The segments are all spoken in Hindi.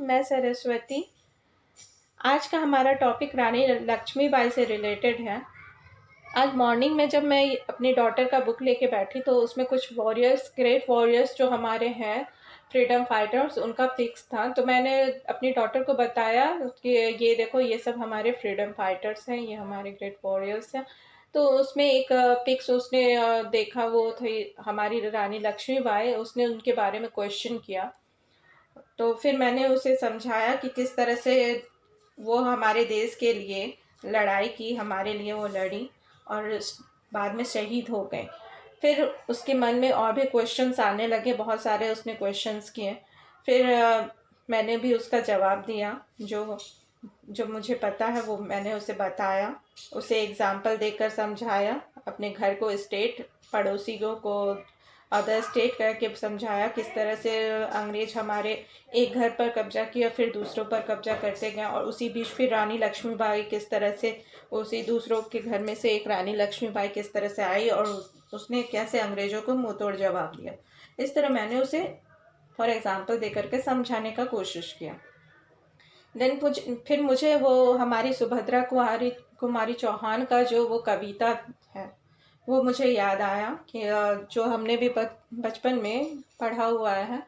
मैं सरस्वती। आज का हमारा टॉपिक रानी लक्ष्मीबाई से रिलेटेड है। आज मॉर्निंग में जब मैं अपनी डॉटर का बुक लेके बैठी तो उसमें कुछ वॉरियर्स, ग्रेट वॉरियर्स जो हमारे हैं, फ्रीडम फाइटर्स, उनका पिक्स था। तो मैंने अपनी डॉटर को बताया कि ये देखो, ये सब हमारे फ्रीडम फाइटर्स हैं, ये हमारे ग्रेट वॉरियर्स हैं। तो उसमें एक पिक्स उसने देखा, वो थी हमारी रानी लक्ष्मीबाई। उसने उनके बारे में क्वेश्चन किया। तो फिर मैंने उसे समझाया कि किस तरह से वो हमारे देश के लिए लड़ाई की, हमारे लिए वो लड़ी और बाद में शहीद हो गए। फिर उसके मन में और भी क्वेश्चंस आने लगे, बहुत सारे उसने क्वेश्चंस किए। फिर मैंने भी उसका जवाब दिया, जो जो मुझे पता है वो मैंने उसे बताया, उसे एग्जाम्पल देकर समझाया, अपने घर को, स्टेट, पड़ोसियों को, अदर स्टेट करके समझाया किस तरह से अंग्रेज हमारे एक घर पर कब्जा किया, फिर दूसरों पर कब्जा करते गए। और उसी बीच फिर रानी लक्ष्मीबाई किस तरह से, उसी दूसरों के घर में से एक रानी लक्ष्मीबाई किस तरह से आई और उसने कैसे अंग्रेजों को मुंह तोड़ जवाब दिया। इस तरह मैंने उसे फॉर एग्जाम्पल दे करके समझाने का कोशिश किया। देन फिर मुझे वो हमारी सुभद्रा कुमारी कुमारी चौहान का जो वो कविता है वो मुझे याद आया कि जो हमने भी बचपन में पढ़ा हुआ है।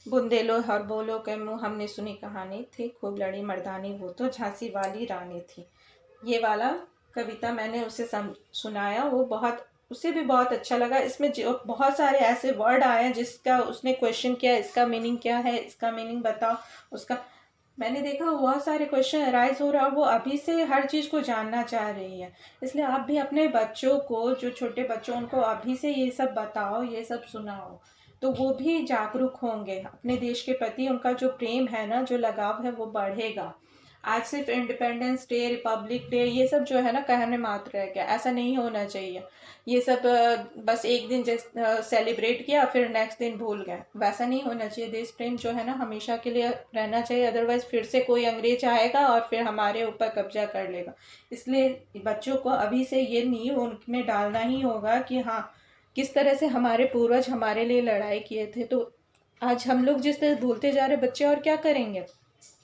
बुंदेलो हर बोलो के मुँह हमने सुनी कहानी थी, खूब लड़ी मर्दानी वो तो झांसी वाली रानी थी। ये वाला कविता मैंने उसे सुनाया। वो बहुत, उसे भी बहुत अच्छा लगा। इसमें जो बहुत सारे ऐसे वर्ड आए जिसका उसने क्वेश्चन किया, इसका मीनिंग क्या है, इसका मीनिंग बताओ, उसका। मैंने देखा बहुत सारे क्वेश्चन अराइज हो रहा है और वो अभी से हर चीज़ को जानना चाह रही है। इसलिए आप भी अपने बच्चों को, जो छोटे बच्चों, उनको अभी से ये सब बताओ, ये सब सुनाओ, तो वो भी जागरूक होंगे अपने देश के प्रति। उनका जो प्रेम है ना, जो लगाव है, वो बढ़ेगा। आज सिर्फ इंडिपेंडेंस डे, रिपब्लिक डे, ये सब जो है ना कहने मात्र रह गया। ऐसा नहीं होना चाहिए। ये सब बस एक दिन सेलिब्रेट किया, फिर नेक्स्ट दिन भूल गए, वैसा नहीं होना चाहिए। देश प्रेम जो है ना हमेशा के लिए रहना चाहिए, अदरवाइज फिर से कोई अंग्रेज आएगा और फिर हमारे ऊपर कब्जा कर लेगा। इसलिए बच्चों को अभी से ये नींव उनमें डालना ही होगा कि हाँ, किस तरह से हमारे पूर्वज हमारे लिए लड़ाई किए थे। तो आज हम लोग जिस तरह भूलते जा रहे, बच्चे और क्या करेंगे,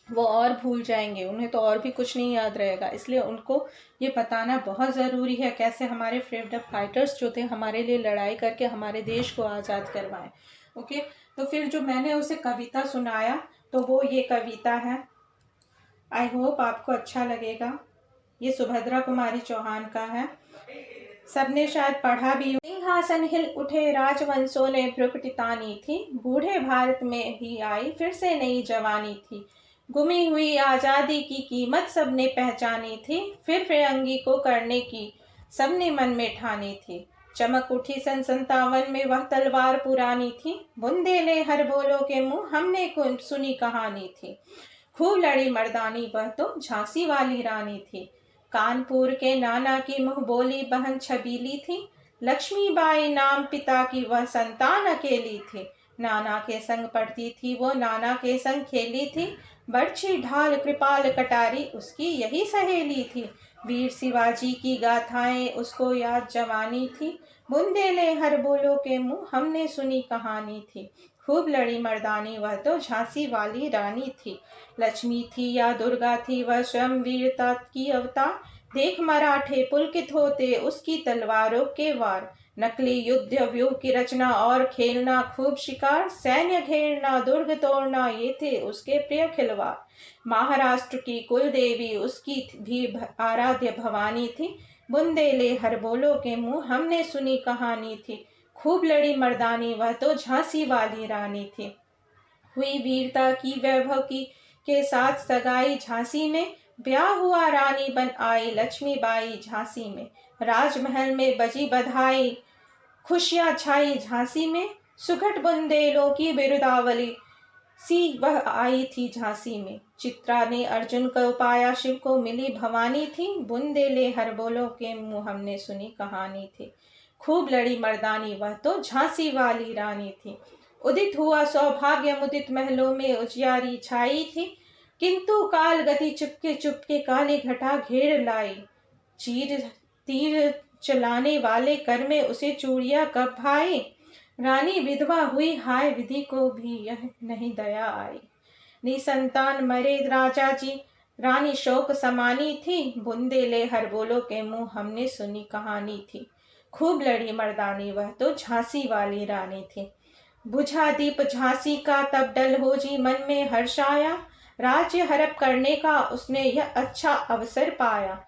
वो और भूल जाएंगे, उन्हें तो और भी कुछ नहीं याद रहेगा। इसलिए उनको ये बताना बहुत ज़रूरी है कैसे हमारे फ्रीडम फाइटर्स जो थे हमारे लिए लड़ाई करके हमारे देश को आज़ाद करवाएं। ओके। तो फिर जो मैंने उसे कविता सुनाया, तो वो ये कविता है। आई होप आपको अच्छा लगेगा। ये सुभद्रा कुमारी चौहान का है। सबने शायद पढ़ा भी। सिंहासन हिल उठे राजवंशों ने भ्रुकुटी तानी थी, बूढ़े भारत में भी आई फिर से नई जवानी थी। गुमी हुई आजादी की कीमत सबने पहचानी थी, फिर फिरंगी को करने की सबने मन में ठानी थी। चमक उठी सन 57 में वह तलवार पुरानी थी, बुंदेले हर बोलो के मुंह हमने सुनी कहानी थी। खूब लड़ी मर्दानी वह तो झांसी वाली रानी थी। कानपुर के नाना की मुंह बोली बहन छबीली थी, लक्ष्मीबाई नाम पिता की वह संतान अकेली थी। नाना के संग पढ़ती थी वो, नाना के संग खेली थी, बर्छी ढाल कृपाल कटारी उसकी यही सहेली थी। वीर शिवाजी की गाथाएं उसको याद जवानी थी, बुंदेले हर बोलो के मुंह हमने सुनी कहानी थी। खूब लड़ी मर्दानी वह तो झांसी वाली रानी थी। लक्ष्मी थी या दुर्गा थी वह स्वयं वीरता की अवतार, देख मराठे पुलकित होते उसकी तलवारों के वार। नकली युद्ध व्यूह की रचना और खेलना खूब शिकार, सैन्य घेरना दुर्ग तोड़ना ये थे उसके प्रिय खिलवाड़। महाराष्ट्र की कुल देवी उसकी भी आराध्य भवानी थी, बुंदेले हर बोलो के मुंह हमने सुनी कहानी थी। खूब लड़ी मर्दानी वह तो झांसी वाली रानी थी। हुई वीरता की वैभव की के साथ सगाई झांसी में, ब्याह हुआ रानी बन आई लक्ष्मीबाई झांसी में। राजमहल में बजी बधाई, खुशियां छाई झांसी में, सुघट बुंदेलों की बिरुदावली सी वह आई थी झांसी में। चित्रा ने अर्जुन को पाया, शिव को मिली भवानी थी, बुंदेले हर बोलो के मुंह हमने सुनी कहानी थी। खूब लड़ी मर्दानी वह तो झांसी वाली रानी थी। उदित हुआ सौभाग्य मुदित महलों में उजियारी छाई थी, किंतु काल गति चुपके चुपके काली घटा घेर लाई। चीर तीर चलाने वाले कर में उसे चूड़िया कब भाई, रानी विधवा हुई हाय विधि को भी यह नहीं दया आई। निसंतान मरे राजा जी, रानी शोक समानी थी, बुंदेले हर बोलो के मुंह हमने सुनी कहानी थी। खूब लड़ी मर्दानी वह तो झांसी वाली रानी थी। बुझा दीप झांसी का तब डलहौजी मन में हर्ष आया, राज्य हड़प करने का उसने यह अच्छा अवसर पाया।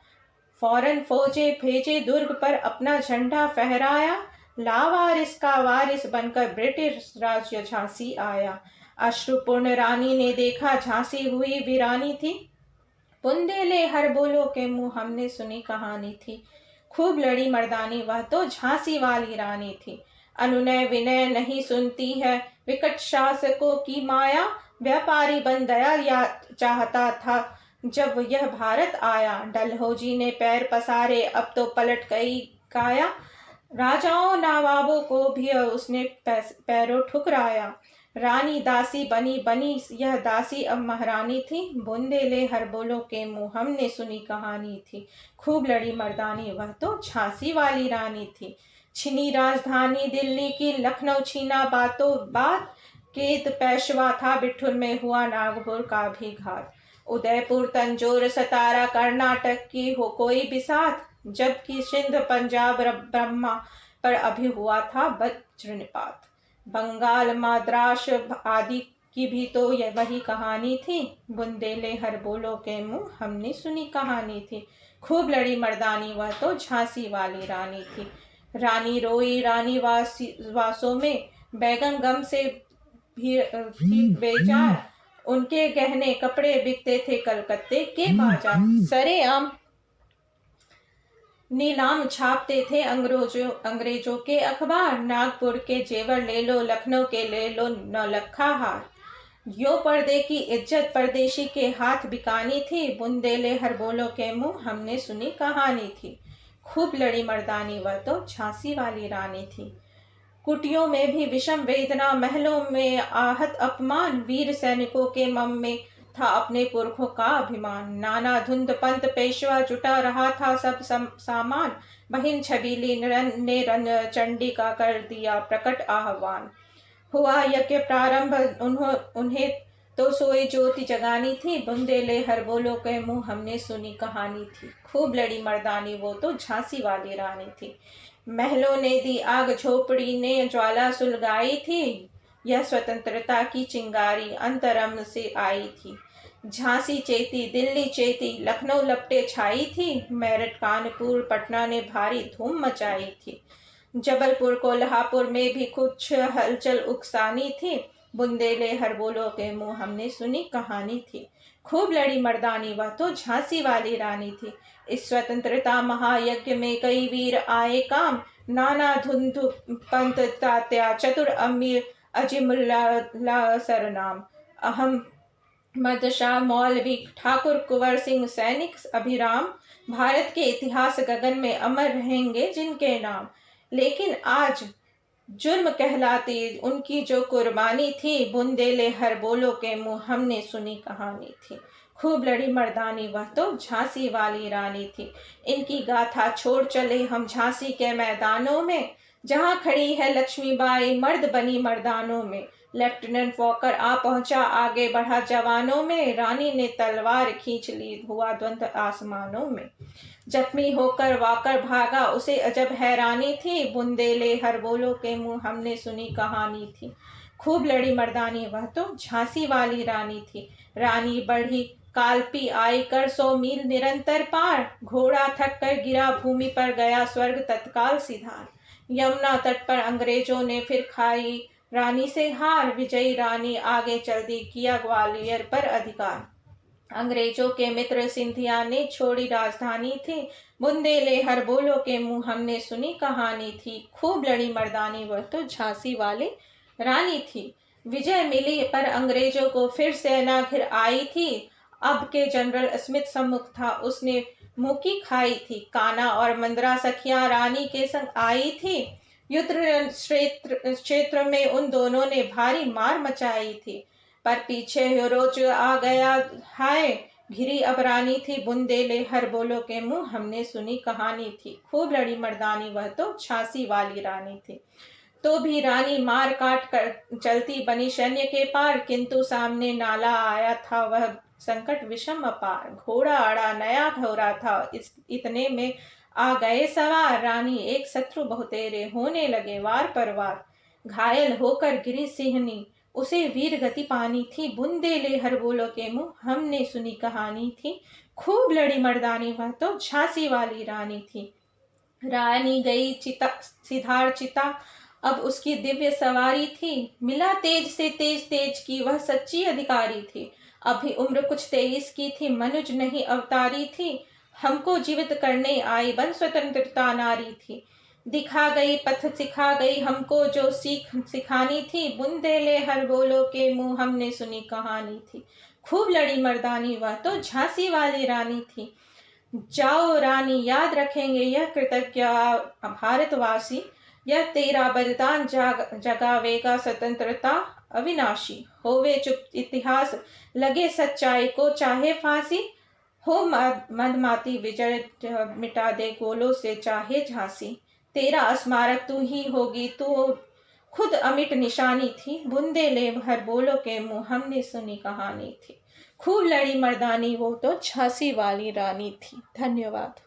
फौरन फौजे भेजे दुर्ग पर अपना झंडा फहराया, लावारिस का वारिस बनकर ब्रिटिश राज्य झांसी आया। अश्रुपूर्ण रानी ने देखा झांसी हुई वीरानी थी, बुंदेले हर बोलो के मुंह हमने सुनी कहानी थी। खूब लड़ी मर्दानी वह तो झांसी वाली रानी थी। अनुनय विनय नहीं सुनती है, विकट शासकों की माया, व्यापारी बन दया या चाहता था जब यह भारत आया। डलहौजी ने पैर पसारे, अब तो पलट गई काया, राजाओं नवाबों को भी उसने पैरों ठुकराया। रानी दासी बनी बनी यह दासी अब महारानी थी, बुंदेले हर बोलो के मुंह हमने सुनी कहानी थी। खूब लड़ी मर्दानी वह तो झांसी वाली रानी थी। छिनी राजधानी दिल्ली की, लखनऊ छीना बातों बात, केत पेशवा था बिठुर में, हुआ नागपुर का भी घात। उदयपुर तंजौर सतारा कर्नाटक की हो कोई बिसात, जबकि सिंध पंजाब ब्रह्मा पर अभी हुआ था वज्रपात। बंगाल मद्रास आदि की भी तो यह वही कहानी थी, बुंदेले हर बोलो के मुंह हमने सुनी कहानी थी। खूब लड़ी मर्दानी वह तो झांसी वाली रानी थी। रानी रोई रानी वासों में, बैगन गम से भी बेजार, उनके गहने कपड़े बिकते थे कलकत्ते के बाजार। सरेआम नीलाम छापते थे अंग्रेजों के अखबार, नागपुर के जेवर ले लो, लखनऊ के ले लो नौलखा हार। यो पर्दे की इज्जत परदेशी के हाथ बिकानी थी, बुंदेले हर बोलो के मुंह हमने सुनी कहानी थी। खूब लड़ी मर्दानी वह तो झांसी वाली रानी थी। कुटियों में भी विषम वेदना, महलों में आहत अपमान, वीर सैनिकों के मम में था अपने पुरखों का अभिमान। नाना धुंध पंत पेशवा जुटा रहा था सब सामान, बहिन छबीली ने रन चंडी का कर दिया प्रकट आह्वान। हुआ यज्ञ प्रारंभ, उन्हें तो सोई ज्योति जगानी थी, बुंदेले हर बोलो के मुंह हमने सुनी कहानी थी। खूब लड़ी मर्दानी वो तो झांसी वाली रानी थी। महलों ने दी आग, झोपड़ी ने ज्वाला सुलगाई थी, यह स्वतंत्रता की चिंगारी अंतरम से आई थी। झांसी चेती, दिल्ली चेती, लखनऊ लपटे छाई थी, मेरठ कानपुर पटना ने भारी धूम मचाई थी। जबलपुर कोल्हापुर में भी कुछ हलचल उकसानी थी, बुंदेले हर बोलो के मुंह हमने सुनी कहानी थी। खूब लड़ी मर्दानी वह तो झांसी वाली रानी थी। इस स्वतंत्रता महायज्ञ में कई वीर आए काम, नाना धुंध पंत तात्या चतुर अमीर अजीमुल्ला सरनाम, अहमद शाह मौलवी ठाकुर कुंवर सिंह सैनिक अभिराम, भारत के इतिहास गगन में अमर रहेंगे जिनके नाम। लेकिन आज जुर्म कहलाती उनकी जो कुर्बानी थी, बुंदेले हर बोलो के मुंह हमने सुनी कहानी थी। खूब लड़ी मर्दानी वह तो झांसी वाली रानी थी। इनकी गाथा छोड़ चले हम झांसी के मैदानों में, जहां खड़ी है लक्ष्मीबाई मर्द बनी मर्दानों में। लेफ्टिनेंट वॉकर आ पहुंचा, आगे बढ़ा जवानों में, रानी ने तलवार खींच ली, हुआ द्वंद्व आसमानों में। जख्मी होकर वाकर भागा, उसे अजब हैरानी थी, बुंदेले हर बोलो के मुंह हमने सुनी कहानी थी। खूब लड़ी मर्दानी वह तो झांसी वाली रानी थी। रानी बढ़ी कालपी आई कर 100 मील निरंतर पार, घोड़ा थक कर गिरा भूमि पर, गया स्वर्ग तत्काल सिधार। यमुना तट पर अंग्रेजों ने फिर खाई रानी से हार, विजयी रानी आगे चल दी, किया ग्वालियर पर अधिकार। अंग्रेजों के मित्र सिंधिया ने छोड़ी राजधानी थी, बुंदेले हर बोलो के मुंह हमने सुनी कहानी थी। खूब लड़ी मर्दानी वह तो झांसी वाली रानी थी। विजय मिली पर अंग्रेजों को फिर सेना घिर आई थी, अब के जनरल स्मिथ सम्मुख था, उसने मुकी खाई थी। काना और मंदरा सखियां रानी के संग आई थी, युद्ध क्षेत्र में उन दोनों ने भारी मार मचाई थी। पर पीछे यूरोज आ गया हाय, घिरी अब रानी थी, बुंदेले हर बोलो के मुंह हमने सुनी कहानी थी। खूब लड़ी मर्दानी वह तो झांसी वाली रानी थी। तो भी रानी मार काट कर चलती बनी सैन्य के पार, किंतु सामने नाला आया था वह संकट विषम अपार। घोड़ा अड़ा नया भौरा था, इतने में आ गए सवार, रानी एक शत्रु बहुतेरे, होने लगे वार पर वार। घायल होकर गिरी सिंहनी, उसे वीर गति पानी थी, बुंदे ले हर बोलो के मुंह हमने सुनी कहानी थी। खूब लड़ी मर्दानी, वह तो झांसी वाली रानी थी। रानी गई चिता सिधार चिता, अब उसकी दिव्य सवारी थी। मिला तेज से तेज तेज की, वह सच्ची अधिकारी थी। अभी उम्र कुछ 23 की थी, मनुज नहीं अवतारी थी। हमको जीवित करने आई, बन स्वतंत्रता नारी थी। दिखा गई पथ सिखा गई, हमको जो सीख सिखानी थी। बुंदे ले हर बोलो के मुंह हमने सुनी कहानी थी। खूब लड़ी मर्दानी, वह तो झांसी वाली रानी थी। जाओ रानी, याद रखेंगे यह कृतज्ञ भारतवासी, यह तेरा बलिदान जगावेगा स्वतंत्रता अविनाशी। होवे चुप इतिहास, लगे सच्चाई को चाहे फांसी। हो मदमाती विजय, मिटा दे गोलों से चाहे झांसी। तेरा स्मारक तू ही होगी, तू खुद अमिट निशानी थी। बुंदे ले भर बोलो के मुंह हमने सुनी कहानी थी। खूब लड़ी मर्दानी, वो तो झांसी वाली रानी थी। धन्यवाद।